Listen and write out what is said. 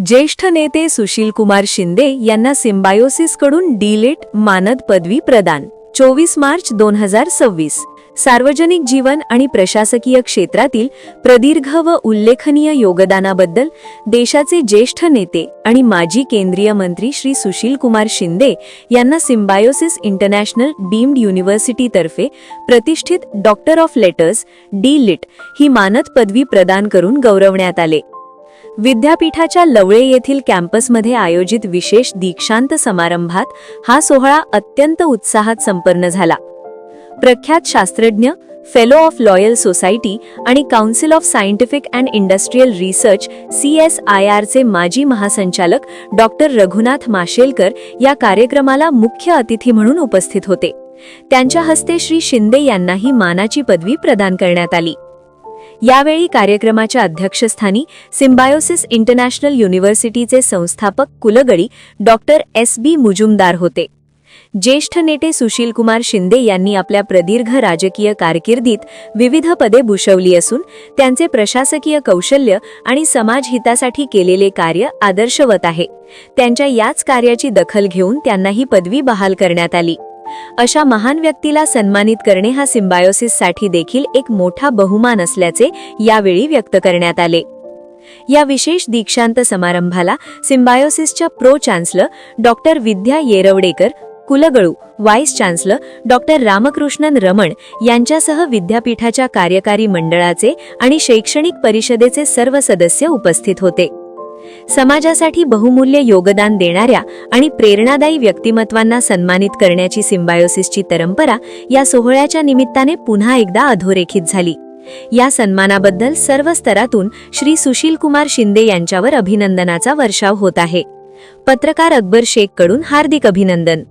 ज्येष्ठ नेते सुशीलकुमार शिंदे यांना सिम्बायोसिसकडून डी.लिट मानद पदवी प्रदान 24 मार्च 2026. सार्वजनिक जीवन आणि प्रशासकीय क्षेत्रातील प्रदीर्घ व उल्लेखनीय योगदानाबद्दल देशाचे ज्येष्ठ नेते आणि माजी केंद्रीय मंत्री श्री सुशीलकुमार शिंदे यांना सिम्बायोसिस इंटरनॅशनल डीम्ड युनिव्हर्सिटीतर्फे प्रतिष्ठित डॉक्टर ऑफ लेटर्स डी.लिट ही मानद पदवी प्रदान करून गौरवण्यात आले. विद्यापीठाच्या लवळे येथील कॅम्पसमध्ये आयोजित विशेष दीक्षांत समारंभात हा सोहळा अत्यंत उत्साहात संपन्न झाला. प्रख्यात शास्त्रज्ञ, फेलो ऑफ लॉयल सोसायटी आणि council of scientific and industrial research CSIRचे माजी महासंचालक डॉक्टर रघुनाथ माशेलकर या कार्यक्रमाला मुख्य अतिथी म्हणून उपस्थित होते. त्यांच्या हस्ते श्री शिंदे यांना ही मानाची पदवी प्रदान करण्यात आली. यावेळी कार्यक्रमाच्या अध्यक्षस्थानी सिम्बायोसिस इंटरनॅशनल युनिव्हर्सिटीचे संस्थापक कुलगडी डॉक्टर S.B. मुजुमदार होते. ज्येष्ठ नेते सुशीलकुमार शिंदे यांनी आपल्या प्रदीर्घ राजकीय कारकिर्दीत विविध पदे भूषवली असून त्यांचे प्रशासकीय कौशल्य आणि समाजहितासाठी केलेले कार्य आदर्शवत आहे. त्यांच्या याच कार्याची दखल घेऊन त्यांना ही पदवी बहाल करण्यात आली. अशा महान व्यक्तीला सन्मानित करणे हा सिम्बायोसिससाठी देखील एक मोठा बहुमान असल्याचे यावेळी व्यक्त करण्यात आले. या विशेष दीक्षांत समारंभाला सिम्बायोसिसच्या pro chancellor doctor Vidya Yerwadekar, कुलगळू vice chancellor doctor Ramakrishnan Raman यांच्यासह विद्यापीठाच्या कार्यकारी मंडळाचे आणि शैक्षणिक परिषदेचे सर्व सदस्य उपस्थित होते. समाजासाठी बहुमूल्य योगदान देणाऱ्या आणि प्रेरणादायी व्यक्तिमत्वांना सन्मानित करण्याची सिम्बायोसिसची परंपरा या सोहळ्याच्या निमित्ताने पुन्हा एकदा अधोरेखित झाली. या सन्मानाबद्दल सर्व स्तरातून श्री सुशीलकुमार शिंदे यांच्यावर अभिनंदनाचा वर्षाव होत आहे. पत्रकार अकबर शेख कडून हार्दिक अभिनंदन.